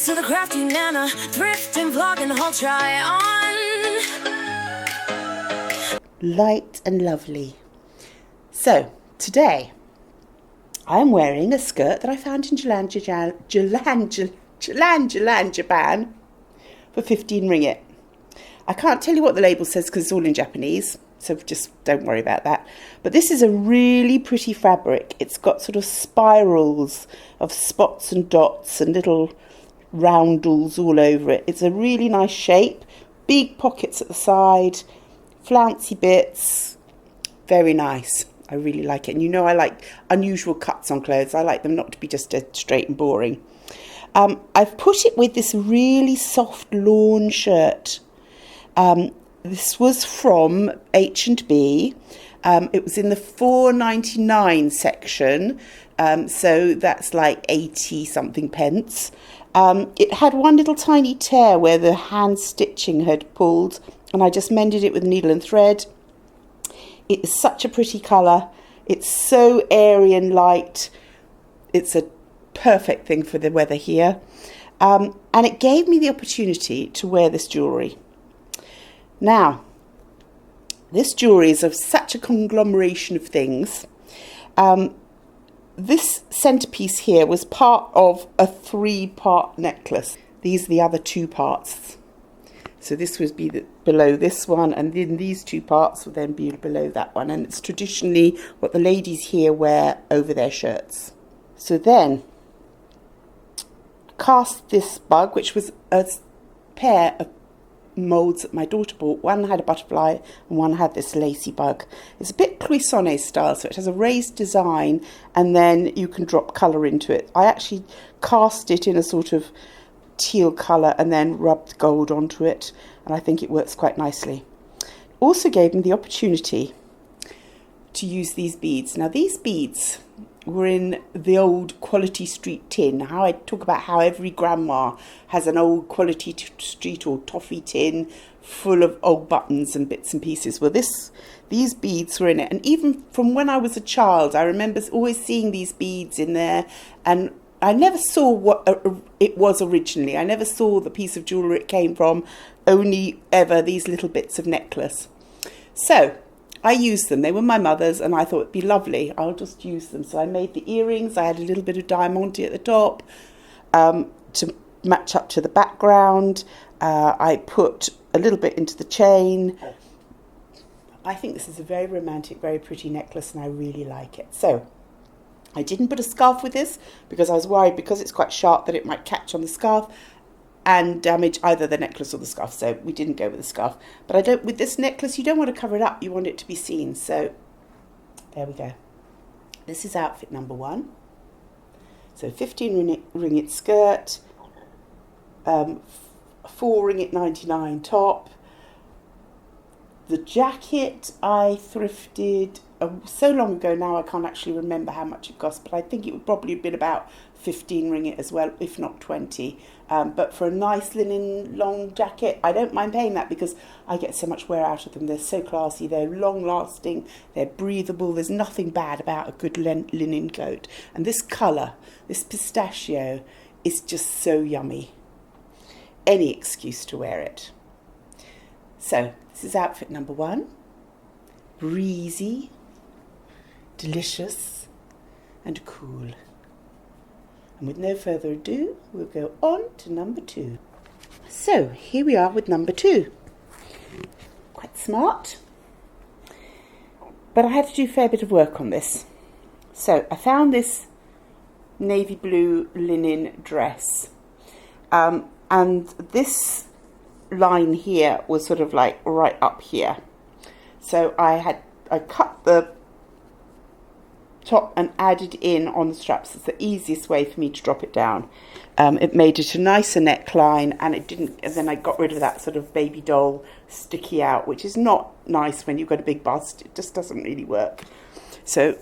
to the crafty nana, thrifting, vlogging, haul try on. Light and lovely. So, today, I'm wearing a skirt that I found in Jalan Jalan Japan for 15 ringgit. I can't tell you what the label says because it's all in Japanese, so just don't worry about that. But this is a really pretty fabric. It's got sort of spirals of spots and dots and little roundels all over it. It's a really nice shape, big pockets at the side, flouncy bits, very nice. I really like it. And you know I like unusual cuts on clothes. I like them not to be just dead straight and boring. I've put it with this really soft lawn shirt. This was from H&B. It was in the $4.99 section, so that's like 80 something pence. It had one little tiny tear where the hand stitching had pulled, and I just mended it with needle and thread. It is such a pretty colour. It's so airy and light. It's a perfect thing for the weather here. And it gave me the opportunity to wear this jewellery. Now, this jewellery is of such a conglomeration of things. This centrepiece here was part of a 3-part necklace. These are the other 2 parts. So this would be below this one, and then these 2 parts will then be below that one. And it's traditionally what the ladies here wear over their shirts. So then, cast this bug, which was a pair of moulds that my daughter bought. One had a butterfly and one had this lacy bug. It's a bit cloisonne style, so it has a raised design and then you can drop colour into it. I actually cast it in a sort of teal colour and then rubbed gold onto it, and I think it works quite nicely. Also gave me the opportunity to use these beads. Now these beads were in the old Quality Street tin. How I talk about how every grandma has an old Quality Street or toffee tin full of old buttons and bits and pieces. Well, these beads were in it, and even from when I was a child, I remember always seeing these beads in there, and I never saw what it was originally. I never saw the piece of jewellery it came from, only ever these little bits of necklace. So I used them. They were my mother's, and I thought it'd be lovely. I'll just use them. So I made the earrings. I had a little bit of diamante at the top to match up to the background. I put a little bit into the chain. I think this is a very romantic, very pretty necklace, and I really like it. So I didn't put a scarf with this because I was worried, because it's quite sharp, that it might catch on the scarf and damage either the necklace or the scarf, so we didn't go with the scarf. But with this necklace, you don't want to cover it up, you want it to be seen. So there we go. This is outfit number 1. So 15 ringgit skirt, 4 ringgit 99 top. The jacket I thrifted so long ago now I can't actually remember how much it cost, but I think it would probably have been about 15 ringgit as well, if not 20. But for a nice linen long jacket, I don't mind paying that because I get so much wear out of them. They're so classy, they're long lasting, they're breathable. There's nothing bad about a good linen coat. And this colour, this pistachio, is just so yummy. Any excuse to wear it. So this is outfit number 1. Breezy, delicious and cool. And with no further ado, we'll go on to number 2. So here we are with number 2. Quite smart, but I had to do a fair bit of work on this. So I found this navy blue linen dress, and this line here was sort of like right up here. So I cut the top and added in on the straps. It's the easiest way for me to drop it down. It made it a nicer neckline, and then I got rid of that sort of baby doll sticky out, which is not nice when you've got a big bust. It just doesn't really work. So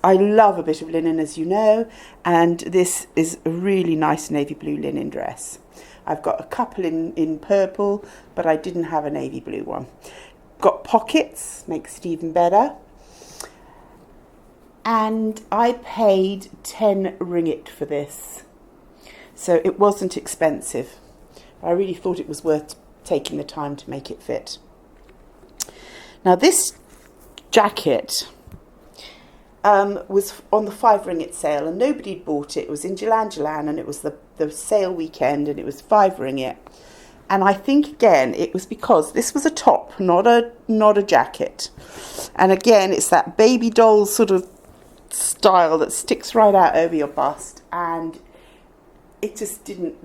I love a bit of linen, as you know, and this is a really nice navy blue linen dress. I've got a couple in purple, but I didn't have a navy blue one. Got pockets, makes it even better. And I paid 10 ringgit for this. So it wasn't expensive. I really thought it was worth taking the time to make it fit. Now this jacket was on the 5 ringgit sale, and nobody bought it. It was in Jalan Jalan, and it was the sale weekend, and it was 5 ringgit. And I think again it was because this was a top, not a jacket. And again, it's that baby doll sort of style that sticks right out over your bust, and it just didn't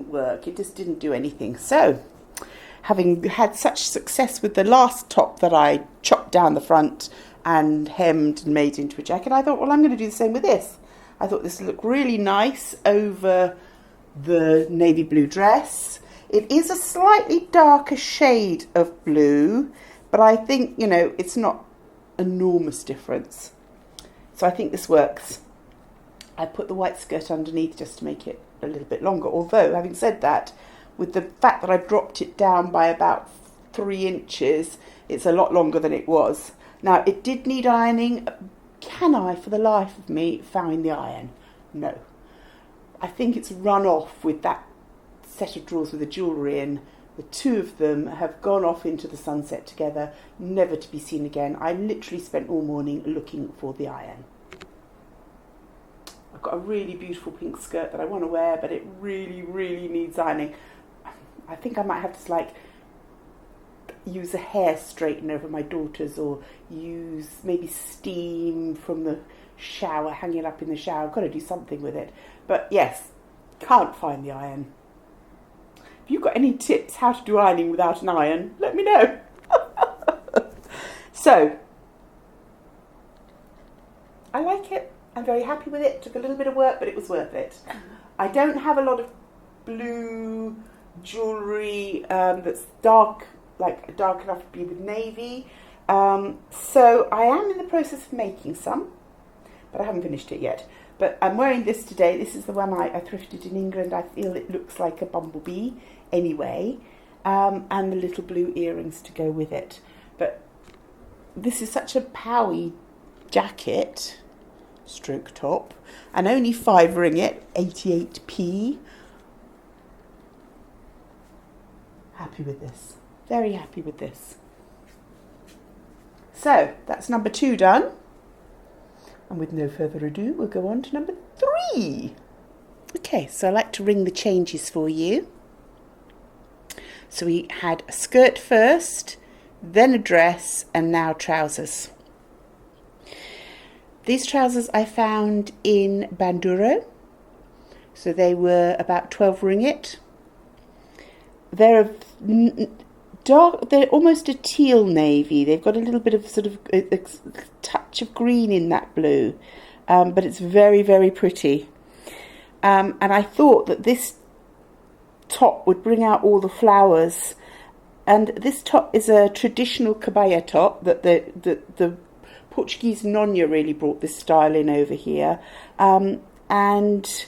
work. It just didn't do anything. So, having had such success with the last top that I chopped down the front and hemmed and made into a jacket, I thought, well, I'm going to do the same with this. I thought this would look really nice over the navy blue dress. It is a slightly darker shade of blue, but I think, it's not enormous difference. So I think this works. I put the white skirt underneath just to make it a little bit longer. Although, having said that, with the fact that I dropped it down by about 3 inches, it's a lot longer than it was. Now, it did need ironing. Can I, for the life of me, find the iron? No. I think it's run off with that set of drawers with the jewellery in. The 2 of them have gone off into the sunset together, never to be seen again. I literally spent all morning looking for the iron. I've got a really beautiful pink skirt that I want to wear, but it really, really needs ironing. I think I might have to use a hair straightener for my daughters, or use maybe steam from the shower, hang it up in the shower. I've got to do something with it. But yes, can't find the iron. If you've got any tips how to do ironing without an iron, let me know. So, I like it. I'm very happy with it. Took a little bit of work, but it was worth it. I don't have a lot of blue jewellery that's dark enough to be with navy. So I am in the process of making some, but I haven't finished it yet. But I'm wearing this today. This is the one I thrifted in England. I feel it looks like a bumblebee anyway, and the little blue earrings to go with it. But this is such a powy jacket, stroke top, and only 5 ringgit, 88p. Happy with this. Very happy with this. So, that's number 2 done. And with no further ado, we'll go on to number 3. Okay, so I like to ring the changes for you. So we had a skirt first, then a dress, and now trousers. These trousers I found in Bandoru. So they were about 12 ringgit. They're dark, they're almost a teal navy. They've got a little bit of sort of a touch of green in that blue, but it's very, very pretty. And I thought that this top would bring out all the flowers. And this top is a traditional kabaya top that the Portuguese Nonya really brought this style in over here. And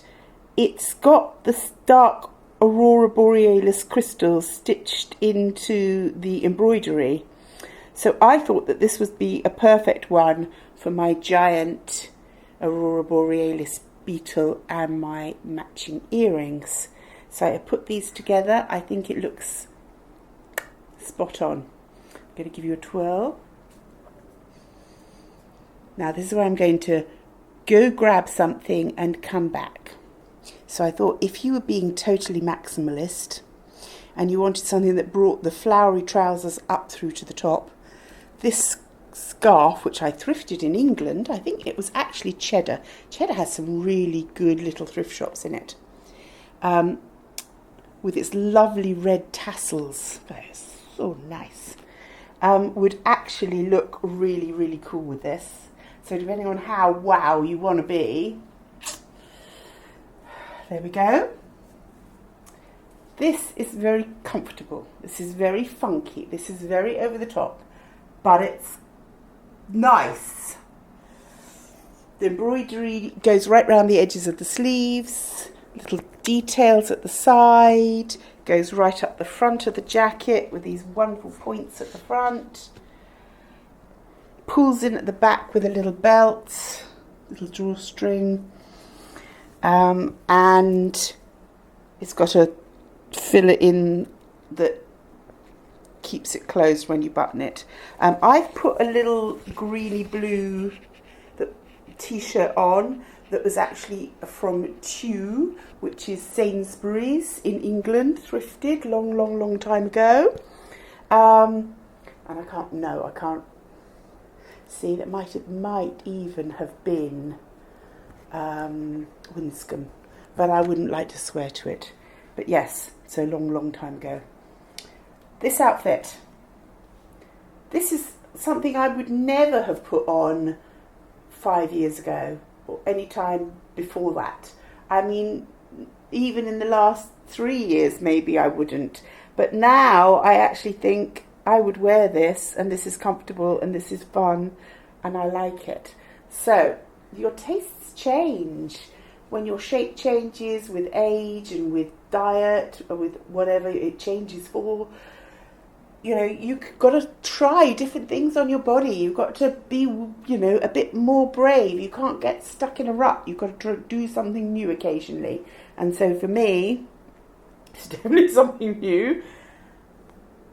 it's got this dark Aurora Borealis crystals stitched into the embroidery. So I thought that this would be a perfect one for my giant Aurora Borealis beetle and my matching earrings. So I put these together. I think it looks spot on. I'm going to give you a twirl. Now this is where I'm going to go grab something and come back. So I thought if you were being totally maximalist and you wanted something that brought the flowery trousers up through to the top, this scarf, which I thrifted in England, I think it was actually Cheddar. Cheddar has some really good little thrift shops in it. With its lovely red tassels. It's so nice. Would actually look really, really cool with this. So depending on how wow you want to be, there we go. This is very comfortable. This is very funky. This is very over the top, but it's nice. The embroidery goes right round the edges of the sleeves, little details at the side, goes right up the front of the jacket with these wonderful points at the front. Pulls in at the back with a little belt, little drawstring. and it's got a filler in that keeps it closed when you button it. I've put a little greeny blue t-shirt on that was actually from Chew, which is Sainsbury's in England, thrifted long time ago. And I can't see, that might even have been Winscombe, but I wouldn't like to swear to it. But yes, so long time ago. This outfit, this is something I would never have put on 5 years ago or any time before that. I mean, even in the last 3 years maybe I wouldn't, but now I actually think I would wear this, and this is comfortable and this is fun and I like it. So your tastes change when your shape changes with age and with diet or with whatever it changes for. You know, you've got to try different things on your body. You've got to be, you know, a bit more brave. You can't get stuck in a rut. You've got to do something new occasionally. And so for me, it's definitely something new.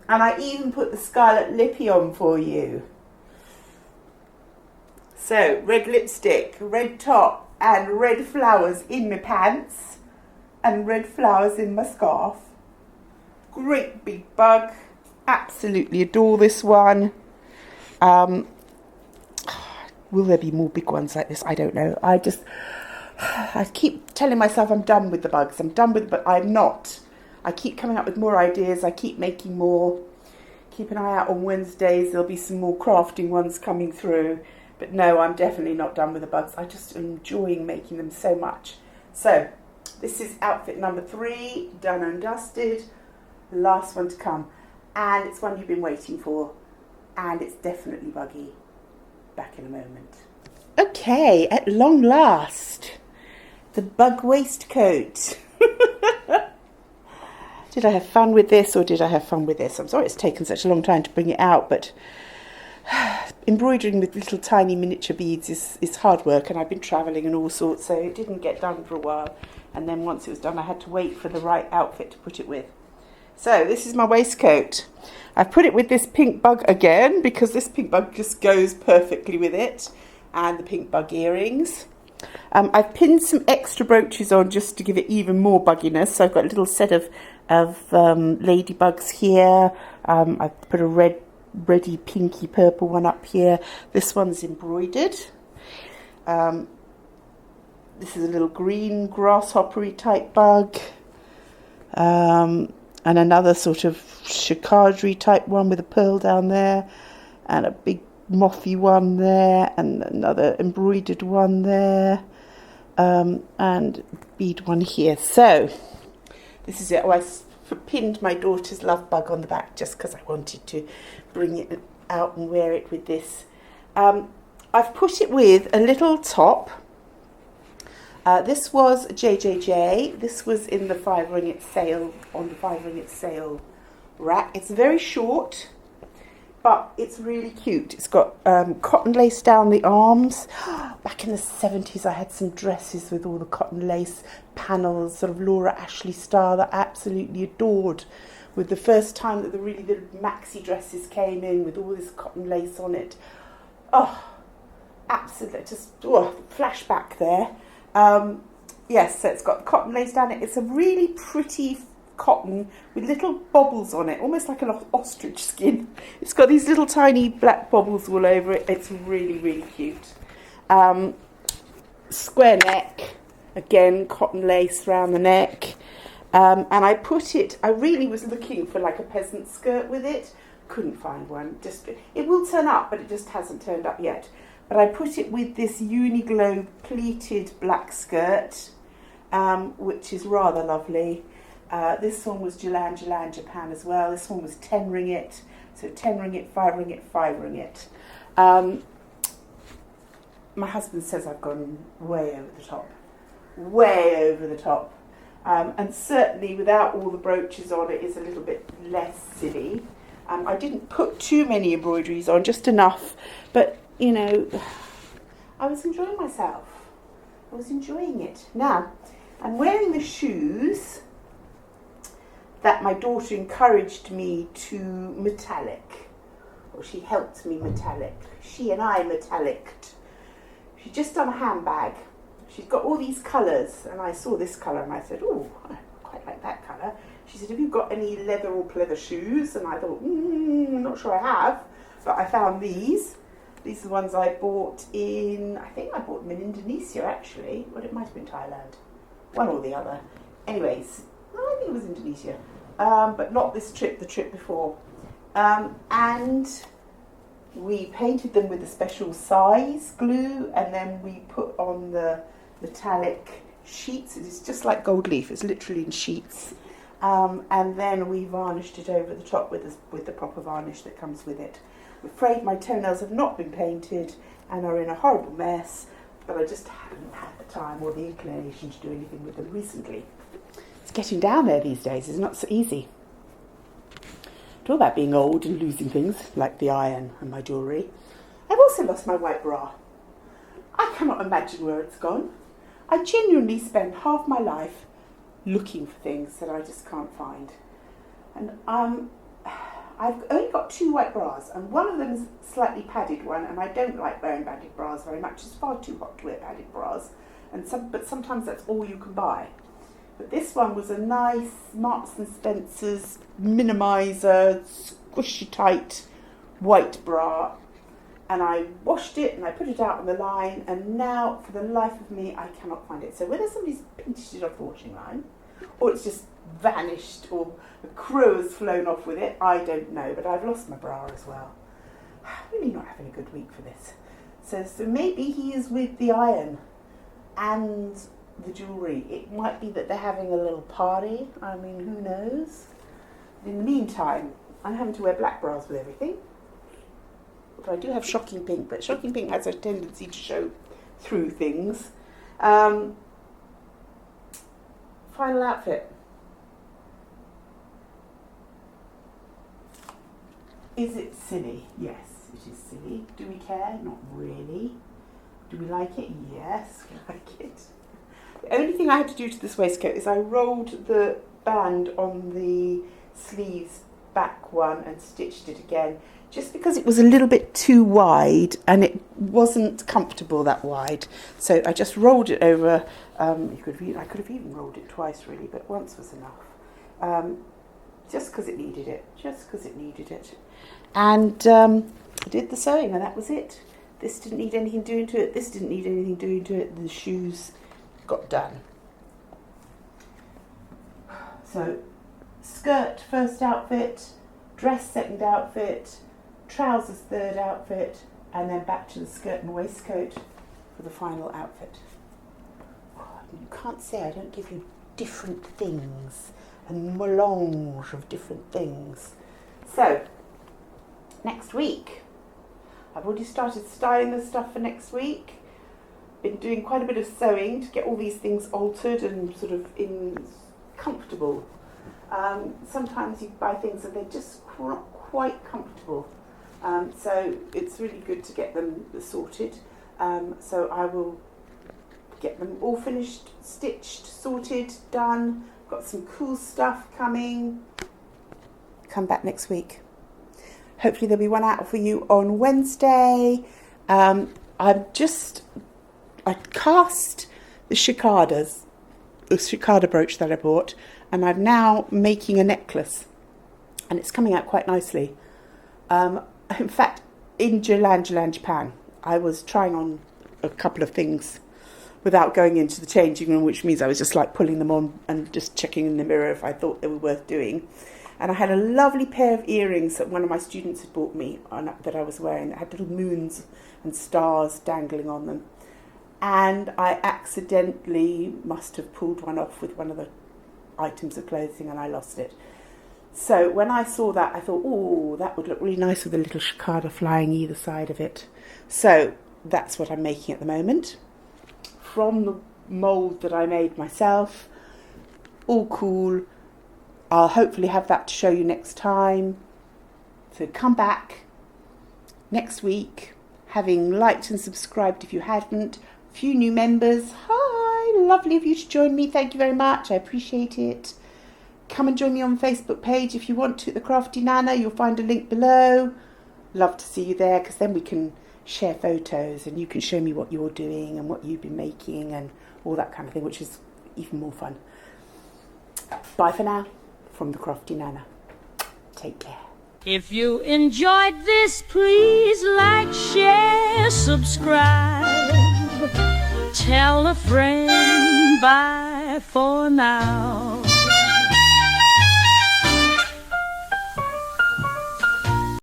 And I even put the Scarlet Lippy on for you. So, red lipstick, red top, and red flowers in my pants, and red flowers in my scarf. Great big bug. Absolutely adore this one. Will there be more big ones like this? I don't know. I keep telling myself I'm done with the bugs. But I'm not. I keep coming up with more ideas. I keep making more. Keep an eye out on Wednesdays. There'll be some more crafting ones coming through. But no, I'm definitely not done with the bugs. I just am enjoying making them so much. So, this is outfit number 3, done and dusted. Last one to come. And it's one you've been waiting for. And it's definitely buggy. Back in a moment. Okay, at long last. The bug waistcoat. Did I have fun with this or did I have fun with this? I'm sorry it's taken such a long time to bring it out, but embroidering with little tiny miniature beads is hard work, and I've been travelling and all sorts, so it didn't get done for a while. And then once it was done, I had to wait for the right outfit to put it with. So this is my waistcoat. I've put it with this pink bug again because this pink bug just goes perfectly with it, and the pink bug earrings. I've pinned some extra brooches on just to give it even more bugginess. So I've got a little set of ladybugs here. I've put a reddy pinky purple one up here. This one's embroidered. This is a little green grasshoppery type bug. And another sort of chicadry type one with a pearl down there, and a big mothy one there, and another embroidered one there, and bead one here. So this is it. I pinned my daughter's love bug on the back just because I wanted to bring it out and wear it with this. I've put it with a little top. This was JJJ. This was in the 5 ringgit sale, on the 5 ringgit sale rack. It's very short, but it's really cute. It's got cotton lace down the arms. Back in the 70s, I had some dresses with all the cotton lace panels, sort of Laura Ashley style, that I absolutely adored. With the first time that the maxi dresses came in with all this cotton lace on it. Oh, absolutely, just flashback there. Yes, so it's got cotton lace down it. It's a really pretty cotton with little bobbles on it, almost like an ostrich skin. It's got these little tiny black bobbles all over it. It's really cute. Square neck, again cotton lace around the neck. And I really was looking for like a peasant skirt with it. Couldn't find one. It will turn up, but it just hasn't turned up yet. But I put it with this Uniglow pleated black skirt, which is rather lovely. This one was Jalan Jalan Japan as well. This one was 10 ringgit. So 10 ringgit, 5 ringgit, 5 ringgit. My husband says I've gone way over the top. Way over the top. And certainly without all the brooches on, it is a little bit less silly. I didn't put too many embroideries on, just enough. But, you know, I was enjoying myself. I was enjoying it. Now, I'm wearing the shoes that my daughter encouraged me to metallic, or she helped me metallic. She and I metalliced. She's just done a handbag. She's got all these colours, and I saw this colour and I said, oh, I quite like that colour. She said, have you got any leather or pleather shoes? And I thought, I'm not sure I have, but I found these. These are the ones I bought I think I bought them in Indonesia actually, but it might have been Thailand. One or the other. Anyways, I think it was Indonesia, but not this trip, the trip before. And we painted them with a special size glue, and then we put on the metallic sheets. It's just like gold leaf, it's literally in sheets. And then we varnished it over the top with the proper varnish that comes with it. I'm afraid my toenails have not been painted and are in a horrible mess, but I just haven't had the time or the inclination to do anything with them recently. It's getting down there these days, it's not so easy. Talk about being old and losing things, like the iron and my jewellery. I've also lost my white bra. I cannot imagine where it's gone. I genuinely spend half my life looking for things that I just can't find. And I've only got 2 white bras, and one of them is a slightly padded one, and I don't like wearing padded bras very much. It's far too hot to wear padded bras, but sometimes that's all you can buy. But this one was a nice Marks and Spencer's minimizer, squishy tight white bra, and I washed it and I put it out on the line, and now for the life of me I cannot find it. So whether somebody's pinched it off the washing line or it's just vanished or a crow has flown off with it, I don't know, but I've lost my bra as well. I'm really not having a good week for this. So maybe he is with the iron and the jewellery. It might be that they're having a little party. I mean, who knows? In the meantime, I'm having to wear black bras with everything. But I do have shocking pink, but shocking pink has a tendency to show through things. Final outfit. Is it silly? Yes, it is silly. Do we care? Not really. Do we like it? Yes, we like it. The only thing I had to do to this waistcoat is I rolled the band on the sleeves back one and stitched it again, just because it was a little bit too wide and it wasn't comfortable that wide. So I just rolled it over. I could have even rolled it twice really, but once was enough. Just because it needed it. And I did the sewing and that was it. This didn't need anything doing to it. This didn't need anything doing to it. The shoes got done. So skirt first outfit, dress second outfit, trousers third outfit, and then back to the skirt and waistcoat for the final outfit. You can't say I don't give you different things, a melange of different things. So next week, I've already started styling the stuff for next week. Been doing quite a bit of sewing to get all these things altered and sort of comfortable. Sometimes you buy things and they're just not quite comfortable. So it's really good to get them sorted. So I will get them all finished, stitched, sorted, done. Got some cool stuff coming. Come back next week. Hopefully there'll be one out for you on Wednesday. I cast the cicada brooch that I bought, and I'm now making a necklace, and it's coming out quite nicely. In fact, in Jalan Jalan Japan, I was trying on a couple of things without going into the changing room, which means I was just like pulling them on and just checking in the mirror if I thought they were worth doing. And I had a lovely pair of earrings that one of my students had bought me that I was wearing that had little moons and stars dangling on them. And I accidentally must have pulled one off with one of the items of clothing and I lost it. So when I saw that, I thought, oh, that would look really nice with a little cicada flying either side of it. So that's what I'm making at the moment. From the mould that I made myself. All cool. I'll hopefully have that to show you next time. So come back next week, having liked and subscribed if you hadn't. A few new members. Hi! lovely of you to join me. Thank you very much. I appreciate it. Come and join me on Facebook page if you want to, The Crafty Nana. You'll find a link below. Love to see you there, because then we can share photos and you can show me what you're doing and what you've been making and all that kind of thing, which is even more fun. Bye for now from The Crafty Nana. Take care. If you enjoyed this, please like, share, subscribe. Tell a friend. Bye for now.